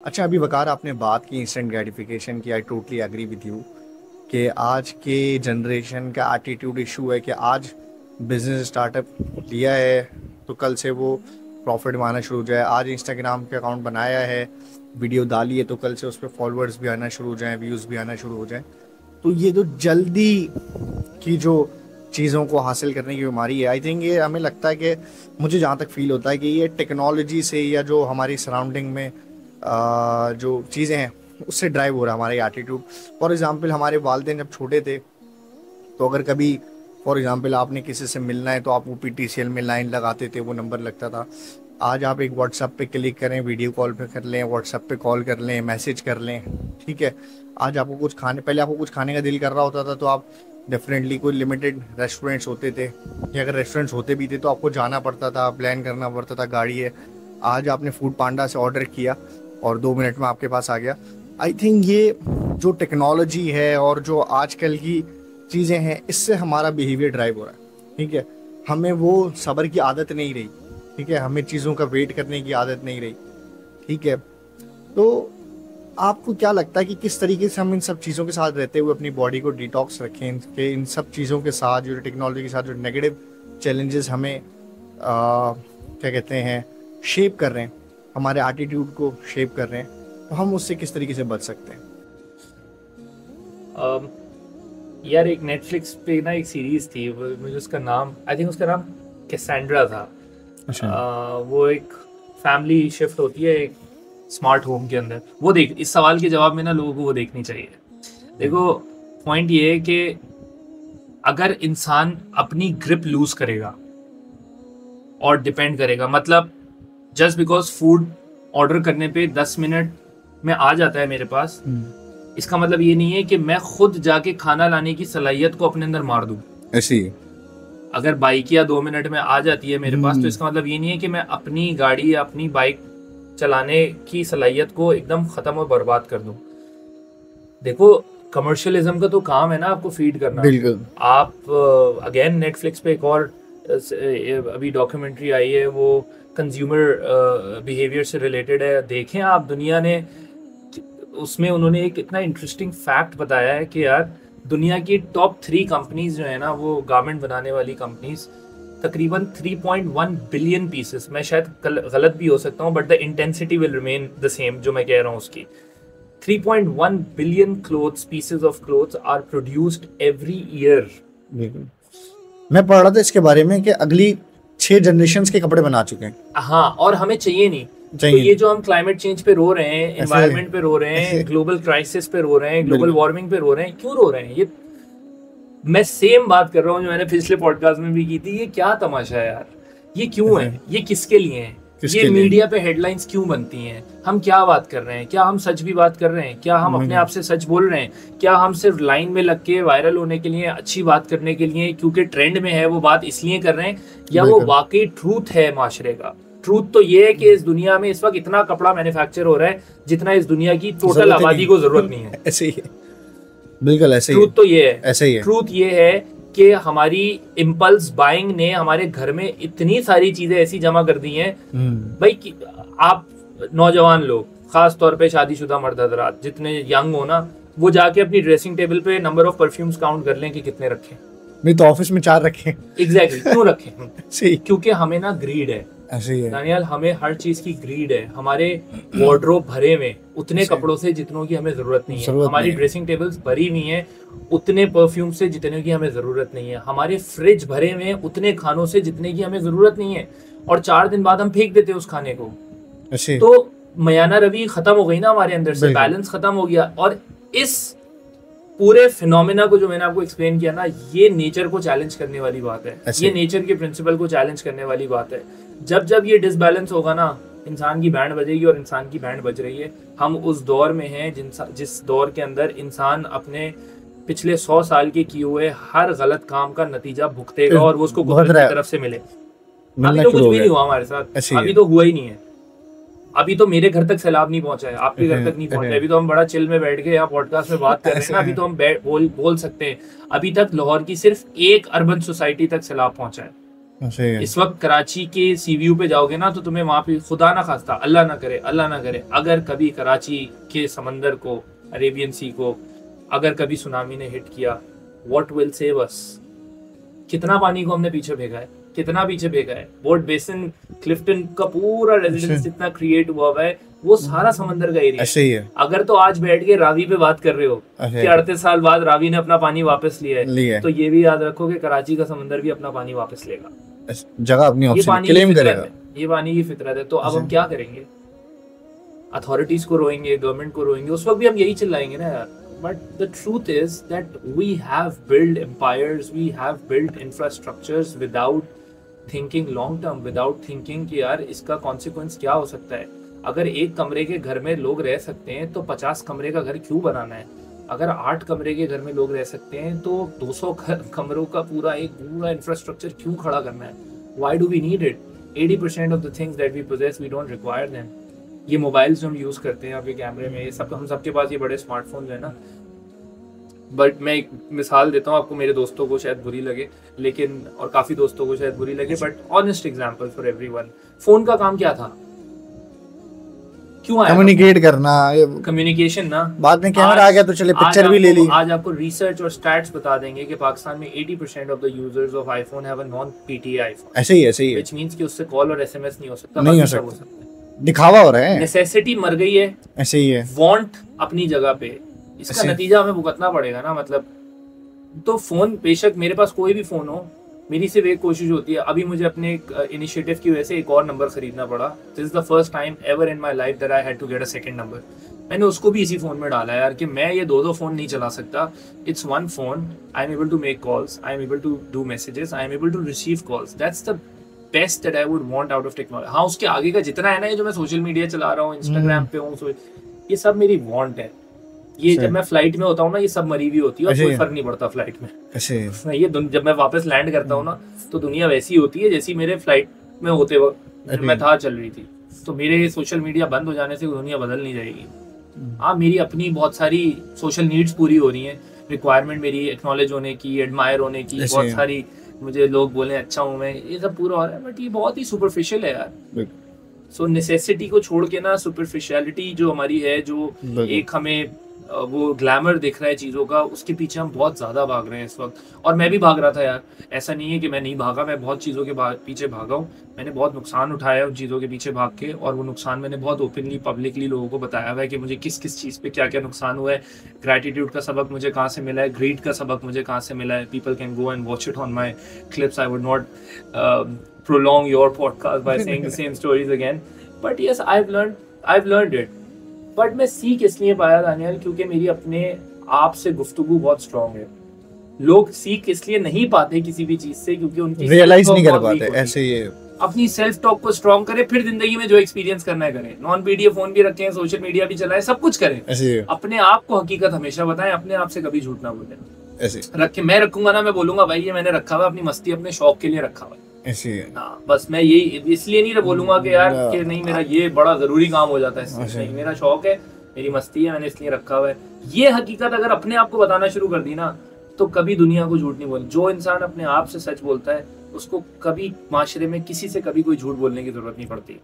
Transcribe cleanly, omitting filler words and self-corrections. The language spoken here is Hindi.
अच्छा, अभी वकार आपने बात की इंस्टेंट ग्रेटिफिकेशन की। I totally agree with you कि आज के जनरेशन का एटीट्यूड इशू है कि आज बिजनेस स्टार्टअप लिया है तो कल से वो प्रॉफिट माना शुरू हो जाए। आज इंस्टाग्राम पे अकाउंट बनाया है, वीडियो डाली है तो कल से उस पर फॉलोअर्स भी आना शुरू हो जाएं, व्यूज़ भी आना शुरू हो जाएं। तो ये जो जल्दी की जो चीज़ों को हासिल करने की बीमारी है, आई थिंक ये हमें लगता है कि मुझे जहाँ तक फील होता है कि ये टेक्नोलॉजी से या जो हमारी सराउंडिंग में जो चीज़ें हैं उससे ड्राइव हो रहा है हमारा एटीट्यूड। फॉर एग्ज़ाम्पल हमारे वालिदैन जब छोटे थे तो अगर कभी फॉर एग्ज़ाम्पल आपने किसी से मिलना है तो आप वो पीटीसीएल में लाइन लगाते थे, वो नंबर लगता था। आज आप एक व्हाट्सएप पे क्लिक करें, वीडियो कॉल पे कर लें, व्हाट्सएप पे कॉल कर लें, मैसेज कर लें, ठीक है। आज आपको कुछ खाने, पहले आपको कुछ खाने का दिल कर रहा होता था तो आप डेफिनेटली कोई लिमिटेड रेस्टोरेंट्स होते थे, या अगर रेस्टोरेंट्स होते भी थे तो आपको जाना पड़ता था, प्लान करना पड़ता था, गाड़ी है। आज आपने फूड पांडा से ऑर्डर किया और 2 मिनट में आपके पास आ गया। आई थिंक ये जो टेक्नोलॉजी है और जो आजकल की चीज़ें हैं इससे हमारा बिहेवियर ड्राइव हो रहा है, ठीक है। हमें वो सब्र की आदत नहीं रही, ठीक है, हमें चीज़ों का वेट करने की आदत नहीं रही, ठीक है। तो आपको क्या लगता है कि किस तरीके से हम इन सब चीज़ों के साथ रहते हुए अपनी बॉडी को डिटॉक्स रखें कि इन सब चीज़ों के साथ जो टेक्नोलॉजी के साथ जो नेगेटिव चैलेंजेस हमें क्या कहते हैं शेप कर रहे हैं, हमारे एटीट्यूड को शेप कर रहे हैं, तो हम उससे किस तरीके से बच सकते हैं? यार एक नेटफ्लिक्स पे ना एक सीरीज थी, मुझे उसका नाम, आई थिंक उसका नाम कैसेंड्रा था। अच्छा। वो एक फैमिली शिफ्ट होती है एक स्मार्ट होम के अंदर। वो देख, इस सवाल के जवाब में ना लोगों को वो देखनी चाहिए। देखो, पॉइंट ये है कि अगर इंसान अपनी ग्रिप लूज करेगा और डिपेंड करेगा, मतलब जस्ट बिकॉज फूड ऑर्डर करने पे 10 मिनट में आ जाता है मेरे पास, इसका मतलब ये नहीं है कि मैं खुद जाके खाना लाने की सलाहियत को अपने अंदर मार दूं। ऐसे ही अगर बाइक या 2 मिनट में आ जाती है मेरे पास तो इसका मतलब ये नहीं है कि मैं अपनी गाड़ी या अपनी बाइक चलाने की सलाहियत को एकदम खत्म और बर्बाद कर दूं। देखो, कमर्शियलिज्म का तो काम है ना आपको फीड करना। बिल्कुल। आप अगेन नेटफ्लिक्स पे एक और अभी डॉक्यूमेंट्री आई है, वो कंज्यूमर बिहेवियर से रिलेटेड है। देखें आप, दुनिया ने उसमें उन्होंने एक इतना इंटरेस्टिंग फैक्ट बताया है कि यार दुनिया की टॉप 3 कंपनीज जो है ना, वो गारमेंट बनाने वाली कंपनीज, तकरीबन 3.1 बिलियन पीसेस, मैं शायद गलत भी हो सकता हूँ but the intensity will remain the same जो मैं कह रहा हूँ उसकी, 3.1 billion clothes, pieces of clothes are produced every year. मैं पढ़ रहा था इसके बारे में कि अगली 6 जनरेशंस के कपड़े बना चुके हैं। हाँ, और हमें चाहिए नहीं। तो ये जो हम क्लाइमेट चेंज पे रो रहे हैं, एनवायरनमेंट पे रो रहे हैं, ग्लोबल क्राइसिस पे रो रहे हैं, ग्लोबल वार्मिंग पे रो रहे हैं, क्यों रो रहे हैं? ये मैं सेम बात कर रहा हूँ जो मैंने पिछले पॉडकास्ट में भी की थी। ये क्या तमाशा है यार? ये क्यों है? ये किसके लिए है? ये मीडिया पे हेडलाइंस क्यों बनती हैं? हम क्या बात कर रहे हैं? क्या हम सच भी बात कर रहे हैं? क्या हम अपने आप से सच बोल रहे हैं? क्या हम सिर्फ लाइन में लग के वायरल होने के लिए, अच्छी बात करने के लिए, क्योंकि ट्रेंड में है वो बात इसलिए कर रहे हैं, या वो वाकई ट्रूथ है माशरे का? ट्रूथ तो ये है कि इस दुनिया में इस वक्त इतना कपड़ा मैन्युफैक्चर हो रहा है जितना इस दुनिया की टोटल आबादी को जरूरत नहीं है। ऐसे ही है, बिल्कुल ऐसे ही। ट्रूथ तो ये है, ऐसे ही है। ट्रूथ ये है कि हमारी इम्पल्स बाइंग ने हमारे घर में इतनी सारी चीजें ऐसी जमा कर दी हैं। भाई आप नौजवान लोग, खास तौर पे शादीशुदा मर्द हजरात जितने यंग हो ना, वो जाके अपनी ड्रेसिंग टेबल पे नंबर ऑफ परफ्यूम्स काउंट कर लें कि कितने रखे। मैं तो ऑफिस में 4 रखे। एग्जैक्टली, क्यों रखे? सही, क्योंकि हमें ना ग्रीड है। ऐसे ही है दानियाल, हमें हर चीज की ग्रीड है। हमारे वार्डरोब भरे में उतने कपड़ों से जितनों की हमें जरूरत नहीं है। हमारी ड्रेसिंग टेबल्स भरी हुई हैं उतने परफ्यूम से जितने की हमें जरूरत नहीं है। हमारे फ्रिज भरे में उतने खानों से जितने की हमें जरूरत नहीं है, और 4 दिन बाद हम फेंक देते हैं उस खाने को। तो मयाना रवि खत्म हो गई ना हमारे अंदर से, बैलेंस खत्म हो गया। और इस पूरे फिनोमेना को जो मैंने आपको एक्सप्लेन किया ना, ये नेचर को चैलेंज करने वाली बात है। ये नेचर के प्रिंसिपल को चैलेंज करने वाली बात है। जब जब ये डिसबैलेंस होगा ना, इंसान की बैंड बजेगी, और इंसान की बैंड बज रही है। हम उस दौर में हैं जिस दौर के अंदर इंसान अपने पिछले 100 साल के किए हुए हर गलत काम का नतीजा भुगतेगा और वो उसको कुदरत की तरफ से मिले। अभी तो कुछ भी नहीं हुआ हमारे साथ, अभी तो हुआ ही नहीं है। अभी तो मेरे घर तक सैलाब नहीं पहुंचा है, आपके घर तक नहीं पहुंचा है। अभी तो हम बड़ा चिल में बैठ के यहाँ पॉडकास्ट में बात कर रहे हैं ना, अभी तो हम बोल सकते हैं। अभी तक लाहौर की सिर्फ एक अर्बन सोसाइटी तक सैलाब पहुंचा है। इस वक्त कराची के सीव्यू पे जाओगे ना तो तुम्हें वहां पे खुदा ना खास्ता, अल्लाह ना करे अगर कभी कराची के समंदर को, अरेबियन सी को अगर कभी सुनामी ने हिट किया, व्हाट विल सेव अस? कितना पानी को हमने पीछे भेजा है, कितना पीछे भेजा है। बोर्ड बेसिन, क्लिफ्टन का पूरा रेजिडेंस जितना क्रिएट हुआ है वो सारा समंदर का एरिया ऐसे ही है। अगर तो आज बैठ के रावी पे बात कर रहे हो कि 38 साल बाद रावी ने अपना पानी वापस लिया है, तो ये भी याद रखो कि कराची का समंदर भी अपना पानी वापस लेगा, जगह अपनी क्लेम करेगा। ये पानी की फितरत है। तो अब हम क्या करेंगे? अथॉरिटीज को रोएंगे, गवर्नमेंट को रोएंगे, उस वक्त भी हम यही चिल्लाएंगे ना यार। But the truth is that we have built empires, we have built infrastructures without thinking long term, without thinking कि यार इसका consequence क्या हो सकता है। अगर एक कमरे के घर में लोग रह सकते हैं तो 50 कमरे का घर क्यों बनाना है? अगर 8 कमरे के घर में लोग रह सकते हैं तो 200 कमरों का पूरा इंफ्रास्ट्रक्चर क्यों खड़ा करना है? Why do we need it? 80% of the things that we possess, we don't require them. ये मोबाइल्स जो हम यूज़ करते हैं आपके कैमरे में, ये सब हम सबके पास ये बड़े स्मार्टफोन है ना। बट मैं एक मिसाल देता हूँ आपको, मेरे दोस्तों को शायद बुरी लगे लेकिन, और काफ़ी दोस्तों को शायद बुरी लगे, but honest example for everyone. Phone का काम क्या था? क्यों आया? कम्युनिकेट करना, कम्युनिकेशन ना। बाद में कैमरा आ गया तो चले पिक्चर भी ले ली। आज आपको रिसर्च और स्टैट्स बता देंगे कि पाकिस्तान में 80% of the users of iPhone have a non PTI iPhone. ऐसे ही है। व्हिच मींस कि उससे कॉल और एसएमएस नहीं हो सकता, नहीं हो सकता, दिखावा हो रहा है। नेसेसिटी मर गई है, ऐसे ही है। वांट अपनी जगह पे, इसका नतीजा हमें भुगतना पड़ेगा ना। मतलब तो फोन, बेशक मेरे पास कोई भी फोन हो, मेरी सिर्फ एक कोशिश होती है। अभी मुझे अपने इनिशिएटिव की वजह से एक और नंबर खरीदना पड़ा। This is the first time ever in my life that I had to get a second number. मैंने उसको भी इसी फोन में डाला यार कि मैं ये दो फोन नहीं चला सकता। It's one phone, I am able to make calls, I am able to do messages, I am able to receive calls. That's the best that I would want out of technology. हाँ, उसके आगे का जितना है ना, ये जो मैं सोशल मीडिया चला रहा हूँ, इंस्टाग्राम पे हूँ, ये सब मेरी वांट है। ये जब मैं फ्लाइट में होता हूँ ना, ये सब मरी हुई होती है और कोई फर्क नहीं पड़ता फ्लाइट में। ये जब मैं वापस लैंड करता हूँ ना, तो दुनिया वैसी होती है जैसी मेरे फ्लाइट में होते वक्त मैं था चल रही थी। तो मेरे सोशल मीडिया बंद हो जाने से दुनिया बदल नहीं जाएगी। हाँ, मेरी अपनी बहुत सारी सोशल नीड्स पूरी हो रही हैं, रिक्वायरमेंट मेरी एक्नॉलेज होने की, एडमायर होने की, बहुत सारी, मुझे लोग बोले अच्छा हूँ मैं, ये सब पूरा हो रहा है। बट ये बहुत ही सुपरफिशियल है यार। सो नेसेसिटी को छोड़ के ना, सुपरफिशियलिटी जो हमारी है, जो एक हमें वो ग्लैमर दिख रहा है चीज़ों का, उसके पीछे हम बहुत ज़्यादा भाग रहे हैं इस वक्त। और मैं भी भाग रहा था यार, ऐसा नहीं है कि मैं नहीं भागा, मैं बहुत चीज़ों के पीछे भागा हूँ। मैंने बहुत नुकसान उठाया उन चीज़ों के पीछे भाग के, और वो नुकसान मैंने बहुत ओपनली पब्लिकली लोगों को बताया हुआ है कि मुझे किस किस चीज़ पे क्या क्या नुकसान हुआ है। ग्रैटिट्यूड का सबक मुझे कहाँ से मिला है, ग्रीड का सबक मुझे कहाँ से मिला है। People can go and watch it on my clips. I would not prolong your podcast by saying the same stories again, but yes, I've learned it. But मैं सीख इसलिए पाया दानियल क्योंकि मेरी अपने आप से गुफ्तगू बहुत स्ट्रांग है। लोग सीख इसलिए नहीं पाते किसी भी चीज से क्योंकि उनकी रियलाइज नहीं कर पाते। ऐसे ही अपनी सेल्फ टॉक को स्ट्रांग करें, फिर जिंदगी में जो एक्सपीरियंस करना है करें। नॉन पीडीएफ फोन भी रखें, सोशल मीडिया भी चलाएं, सब कुछ करें, अपने आप को हकीकत हमेशा बताएं, अपने आप से कभी झूठ ना बोलें। ऐसे रखे, मैं रखूंगा ना, मैं बोलूंगा भाई ये मैंने रखा हुआ, अपनी मस्ती अपने शौक के लिए रखा हुआ। हाँ, बस मैं यही इसलिए नहीं बोलूंगा कि यार कि नहीं मेरा ये बड़ा जरूरी काम हो जाता है, नहीं, मेरा शौक है, मेरी मस्ती है, मैंने इसलिए रखा हुआ है। ये हकीकत अगर अपने आप को बताना शुरू कर दी ना, तो कभी दुनिया को झूठ नहीं बोल। जो इंसान अपने आप से सच बोलता है उसको कभी माशरे में किसी से कभी कोई झूठ बोलने की जरूरत नहीं पड़ती।